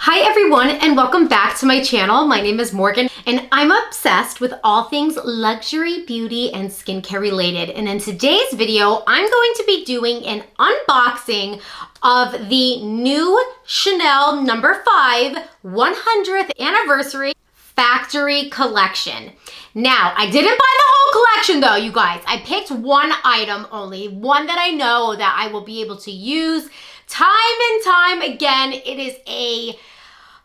Hi everyone and welcome back to my channel. My name is Morgan and I'm obsessed with all things luxury, beauty, and skincare related. And in today's video, I'm going to be doing an unboxing of the new Chanel No. 5 100th anniversary factory collection. Now, I didn't buy the whole collection though, you guys. I picked one item only, one that I know that I will be able to use time and time again. It is a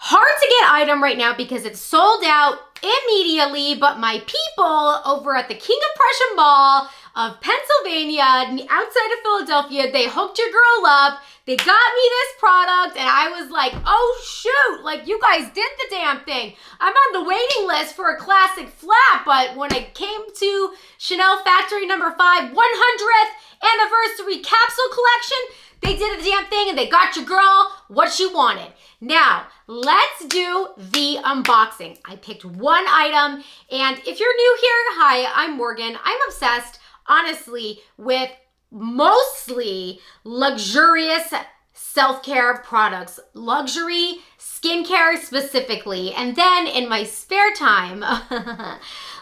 hard to get item right now because it's sold out immediately, but my people over at the King of Prussia Mall of Pennsylvania, outside of Philadelphia, they hooked your girl up. They got me this product and I was like, oh shoot, like you guys did the damn thing. I'm on the waiting list for a classic flap, but when I came to Chanel Factory No. 5 100th anniversary capsule collection, they did the damn thing and they got your girl what she wanted. Now, let's do the unboxing. I picked one item, and if you're new here, hi, I'm Morgan. I'm obsessed, honestly, with mostly luxurious self-care products, luxury skincare specifically, and then in my spare time,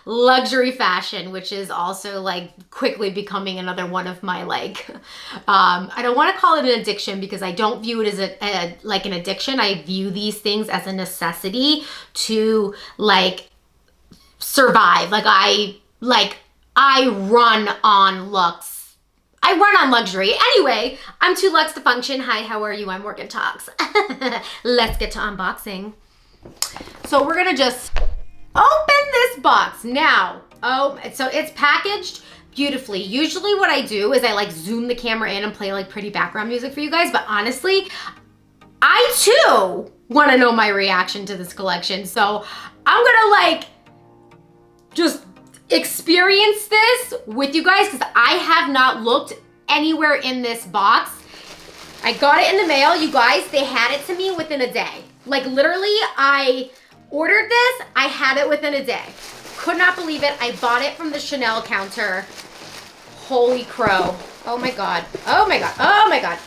luxury fashion, which is also like quickly becoming another one of my I don't want to call it an addiction because I don't view it as like an addiction. I view these things as a necessity to survive. I run on looks. I run on luxury. Anyway, I'm too luxe to function. Hi, how are you? I'm Morgan Talks. Let's get to unboxing. So we're gonna just open this box now. Oh, so it's packaged beautifully. Usually what I do is I zoom the camera in and play pretty background music for you guys, but honestly, I too want to know my reaction to this collection. So I'm gonna just experience this with you guys because I have not looked anywhere in this box. I got it in the mail, you guys. They had it to me within a day. Literally, I ordered this, I had it within a day. Could not believe it. I bought it from the Chanel counter. Holy crow. Oh my God. Oh my God. Oh my God.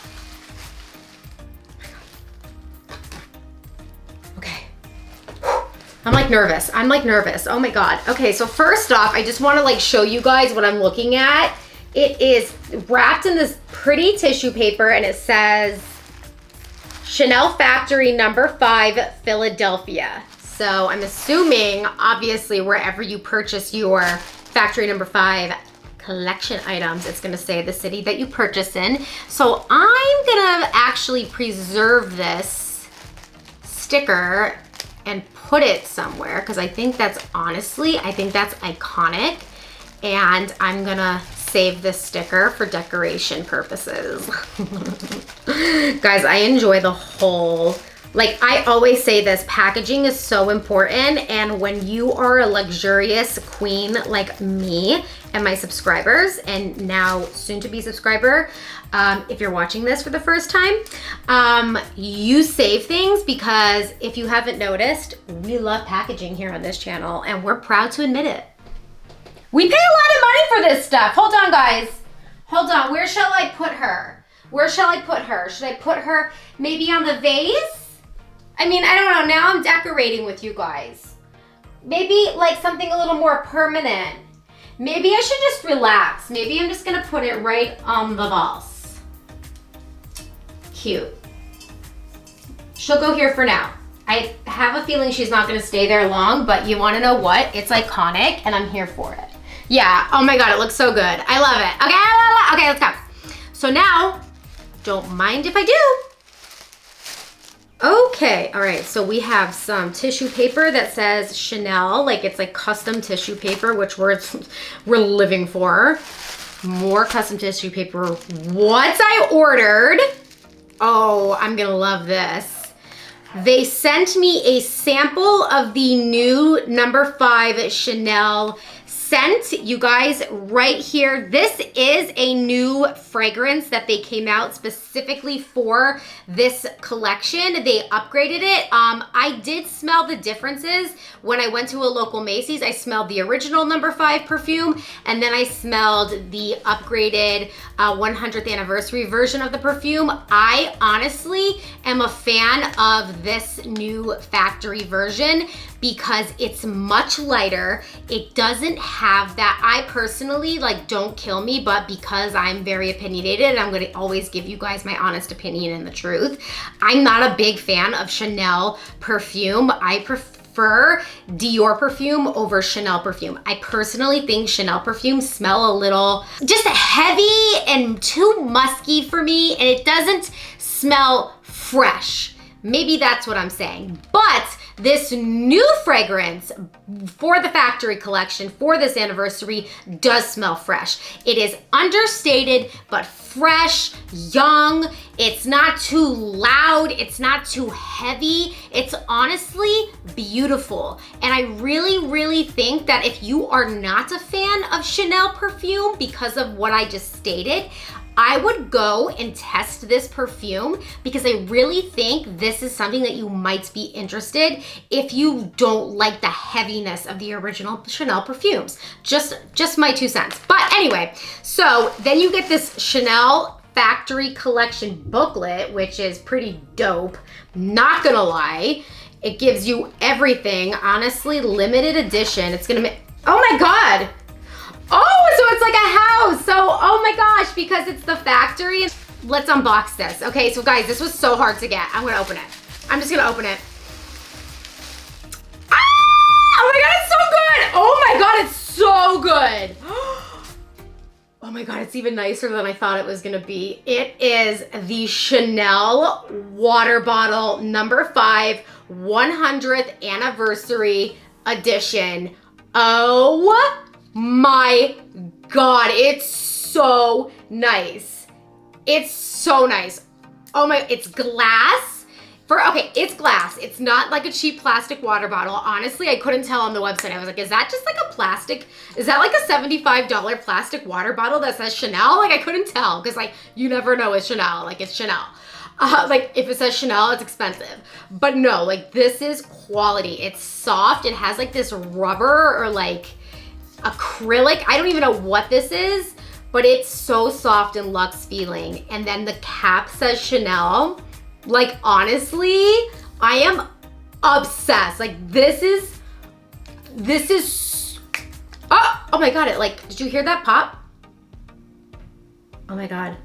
Okay. I'm nervous. I'm nervous. Oh my God. Okay, so first off, I just want to show you guys what I'm looking at. It is wrapped in this pretty tissue paper and it says Chanel Factory No. 5 Philadelphia. So I'm assuming, obviously, wherever you purchase your Factory No. 5 collection items, it's gonna say the city that you purchase in. So I'm gonna actually preserve this sticker and put it somewhere because I think that's iconic. And I'm gonna save this sticker for decoration purposes. Guys, I enjoy the whole, I always say this, packaging is so important. And when you are a luxurious queen like me and my subscribers, and now soon to be subscriber, if you're watching this for the first time, you save things because if you haven't noticed, we love packaging here on this channel and we're proud to admit it. We pay a lot of money for this stuff. Hold on, guys. Hold on. Where shall I put her? Where shall I put her? Should I put her maybe on the vase? I mean, I don't know. Now I'm decorating with you guys. Maybe something a little more permanent. Maybe I should just relax. Maybe I'm just gonna put it right on the vase. Cute. She'll go here for now. I have a feeling she's not gonna stay there long, but you wanna know what? It's iconic and I'm here for it. Yeah, oh my God, it looks so good. I love it. Okay, let's go. So now, don't mind if I do. Okay, all right, so we have some tissue paper that says Chanel, it's custom tissue paper, which we're living for. More custom tissue paper. What I ordered, oh, I'm gonna love this. They sent me a sample of the new No. 5 Chanel scent, you guys, right here, this is a new fragrance that they came out specifically for this collection. They upgraded it. I did smell the differences when I went to a local Macy's. I smelled the original number 5 perfume, and then I smelled the upgraded 100th anniversary version of the perfume. I honestly am a fan of this new factory version because it's much lighter. It doesn't have that, I personally, like, don't kill me, but because I'm very opinionated, I'm gonna always give you guys my honest opinion and the truth. I'm not a big fan of Chanel perfume. I prefer Dior perfume over Chanel perfume. I personally think Chanel perfumes smell a little just heavy and too musky for me, and it doesn't smell fresh. Maybe that's what I'm saying. But this new fragrance for the factory collection for this anniversary does smell fresh. It is understated, but fresh, young. It's not too loud. It's not too heavy. It's honestly beautiful. And I really, really think that if you are not a fan of Chanel perfume because of what I just stated, I would go and test this perfume because I really think this is something that you might be interested if you don't like the heaviness of the original Chanel perfumes. Just my 2 cents. But anyway, so then you get this Chanel factory collection booklet, which is pretty dope. Not gonna lie. It gives you everything. Honestly, limited edition. It's gonna make, oh my God. Oh, so it's like a house. So, oh my gosh, because it's the factory. Let's unbox this. Okay, so guys, this was so hard to get. I'm gonna open it. I'm just gonna open it. Ah! Oh my God, it's so good. Oh my God, it's so good. Oh my God, it's even nicer than I thought it was gonna be. It is the Chanel water bottle number 5 100th anniversary edition. Oh my God, it's so nice. It's so nice. Oh my, it's glass. Okay, it's glass. It's not like a cheap plastic water bottle. Honestly, I couldn't tell on the website. I was like, is that just like a plastic? Is that like a $75 plastic water bottle that says Chanel? Like, I couldn't tell because, like, you never know it's Chanel. Like, it's Chanel. Like, if it says Chanel, it's expensive. But no, like, this is quality. It's soft. It has like this rubber or like acrylic. I don't even know what this is, but it's so soft and luxe feeling. And then the cap says Chanel. Like, honestly, I am obsessed. Like, this is, oh my God, it like, did you hear that pop? Oh my God.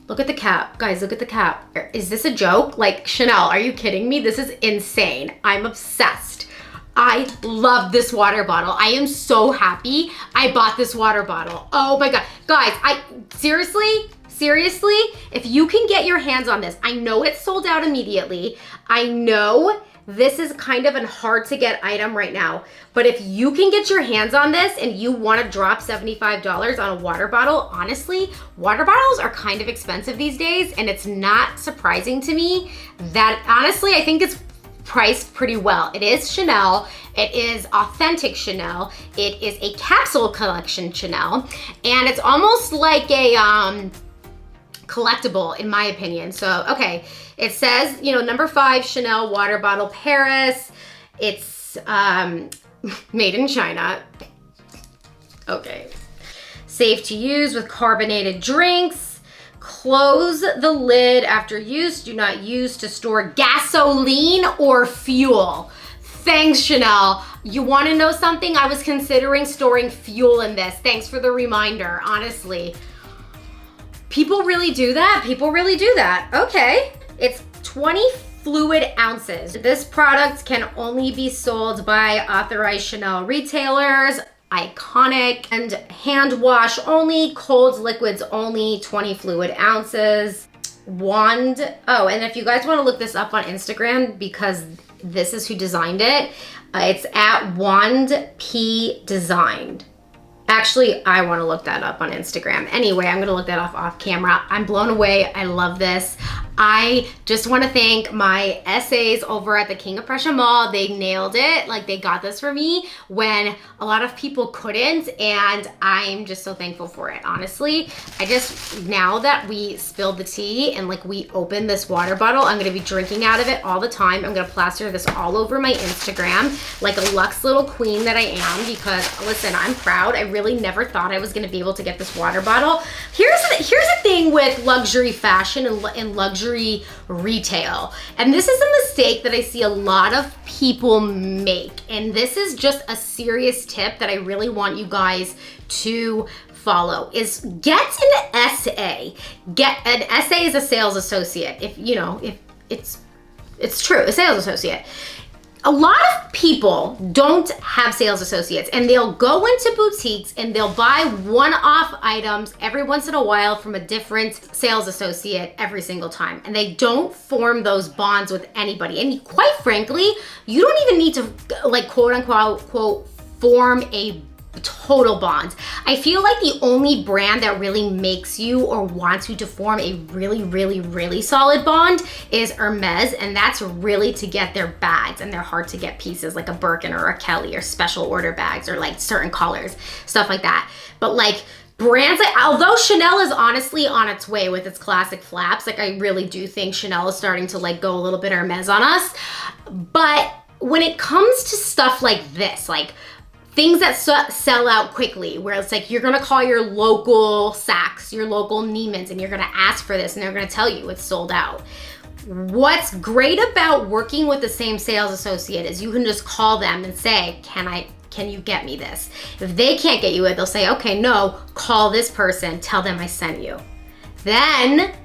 Look at the cap. Guys, look at the cap. Is this a joke? Like, Chanel, are you kidding me? This is insane. I'm obsessed. I love this water bottle. I am so happy I bought this water bottle. Oh my God. Guys, seriously, if you can get your hands on this, I know it's sold out immediately. I know this is kind of a hard to get item right now, but if you can get your hands on this and you want to drop $75 on a water bottle, honestly, water bottles are kind of expensive these days, and it's not surprising to me that, honestly, I think it's priced pretty well. It is Chanel. It is authentic Chanel. It is a capsule collection Chanel, and it's almost like a collectible in my opinion. So, okay, it says, you know, number 5 Chanel water bottle, Paris. It's made in China. Okay. Safe to use with carbonated drinks. Close the lid after use. Do not use to store gasoline or fuel. Thanks, Chanel. You want to know something? I was considering storing fuel in this. Thanks for the reminder, honestly. People really do that? People really do that. Okay. It's 20 fluid ounces. This product can only be sold by authorized Chanel retailers. Iconic, and hand wash only, cold liquids only, 20 fluid ounces. Wand, oh, and if you guys want to look this up on Instagram, because this is who designed it, it's at Wand P Designed. Actually, I want to look that up on Instagram. Anyway, I'm going to look that off camera. I'm blown away. I love this. I just want to thank my SAs over at the King of Prussia Mall. They nailed it. Like, they got this for me when a lot of people couldn't, and I'm just so thankful for it. Honestly, now that we spilled the tea and like we opened this water bottle, I'm going to be drinking out of it all the time. I'm going to plaster this all over my Instagram like a luxe little queen that I am, because listen, I'm proud. I really never thought I was going to be able to get this water bottle. Here's the thing with luxury fashion and luxury retail, and this is a mistake that I see a lot of people make, and this is just a serious tip that I really want you guys to follow, is get an SA. Get an SA is a sales associate. If it's true, a sales associate. A lot of people don't have sales associates, and they'll go into boutiques and they'll buy one-off items every once in a while from a different sales associate every single time. And they don't form those bonds with anybody. And quite frankly, you don't even need to, like, quote unquote, form a total bond. I feel like the only brand that really makes you or wants you to form a really solid bond is Hermes, and that's really to get their bags, and they're hard to get pieces like a Birkin or a Kelly or special order bags or like certain colors, stuff like that. But like brands like, although Chanel is honestly on its way with its classic flaps, like I really do think Chanel is starting to like go a little bit Hermes on us. But when it comes to stuff like this, like things that sell out quickly, where it's like you're gonna call your local Saks, your local Neiman's, and you're gonna ask for this and they're gonna tell you it's sold out. What's great about working with the same sales associate is you can just call them and say, can you get me this? If they can't get you it, they'll say, okay, no, call this person, tell them I sent you. Then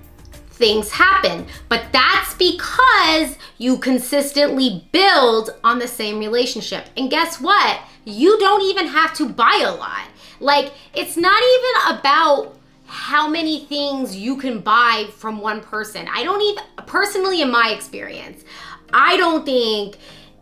things happen, but that's because you consistently build on the same relationship. And guess what? You don't even have to buy a lot. Like, it's not even about how many things you can buy from one person. I don't even, personally in my experience, I don't think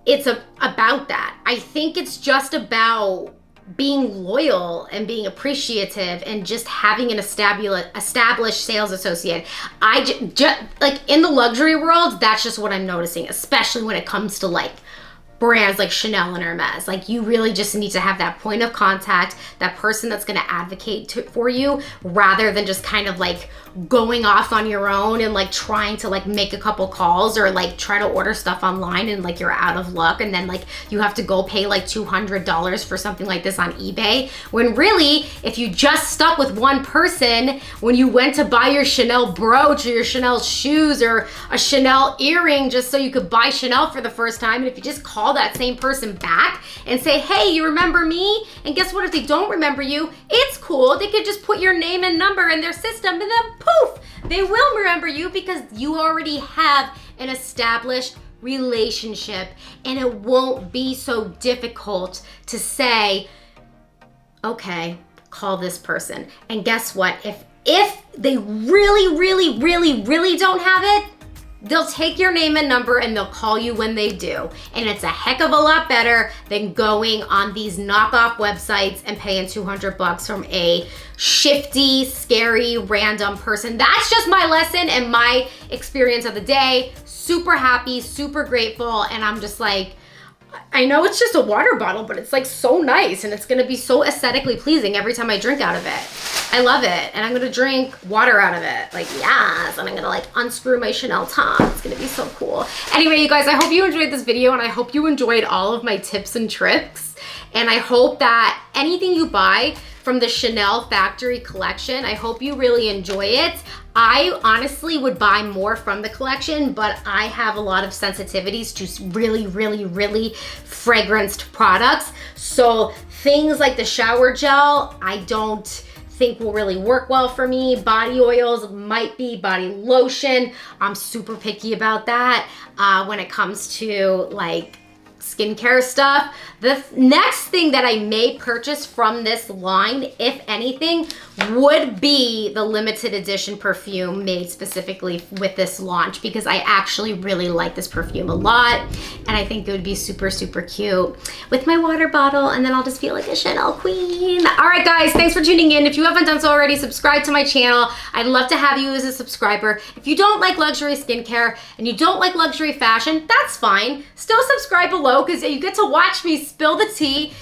it's about that. I think it's just about being loyal and being appreciative and just having an established sales associate. I just like in the luxury world, that's just what I'm noticing, especially when it comes to like brands like Chanel and Hermes. Like, you really just need to have that point of contact, that person that's gonna advocate for you, rather than just kind of like going off on your own and like trying to like make a couple calls or like try to order stuff online and like you're out of luck, and then like you have to go pay like $200 for something like this on eBay, when really if you just stuck with one person when you went to buy your Chanel brooch or your Chanel shoes or a Chanel earring just so you could buy Chanel for the first time, and if you just call that same person back and say, hey, you remember me? And guess what? If they don't remember you, it's cool. They could just put your name and number in their system, and then poof, they will remember you because you already have an established relationship, and it won't be so difficult to say, okay, call this person. And guess what? If they really don't have it, they'll take your name and number and they'll call you when they do. And it's a heck of a lot better than going on these knockoff websites and paying $200 from a shifty, scary, random person. That's just my lesson and my experience of the day. Super happy, super grateful, and I'm just like, I know it's just a water bottle, but it's like so nice, and it's gonna be so aesthetically pleasing every time I drink out of it. I love it, and I'm gonna drink water out of it, like yes, and I'm gonna like unscrew my Chanel top. It's gonna be so cool. Anyway, you guys, I hope you enjoyed this video, and I hope you enjoyed all of my tips and tricks, and I hope that anything you buy from the Chanel factory collection, I hope you really enjoy it. I honestly would buy more from the collection, but I have a lot of sensitivities to really fragranced products. So things like the shower gel, I don't think will really work well for me. Body oils might be, body lotion, I'm super picky about that when it comes to like skincare stuff. The next thing that I may purchase from this line, if anything, would be the limited edition perfume made specifically with this launch, because I actually really like this perfume a lot, and I think it would be super, super cute with my water bottle, and then I'll just feel like a Chanel queen. All right, guys, thanks for tuning in. If you haven't done so already, subscribe to my channel. I'd love to have you as a subscriber. If you don't like luxury skincare and you don't like luxury fashion, that's fine. Still subscribe below, because you get to watch me spill the tea.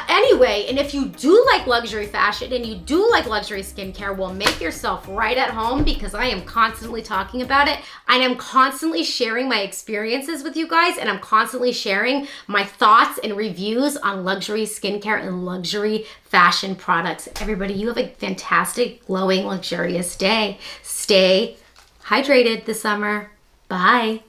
Anyway, and if you do like luxury fashion and you do like luxury skincare, well, make yourself right at home, because I am constantly talking about it. I am constantly sharing my experiences with you guys, and I'm constantly sharing my thoughts and reviews on luxury skincare and luxury fashion products. Everybody, you have a fantastic, glowing, luxurious day. Stay hydrated this summer. Bye.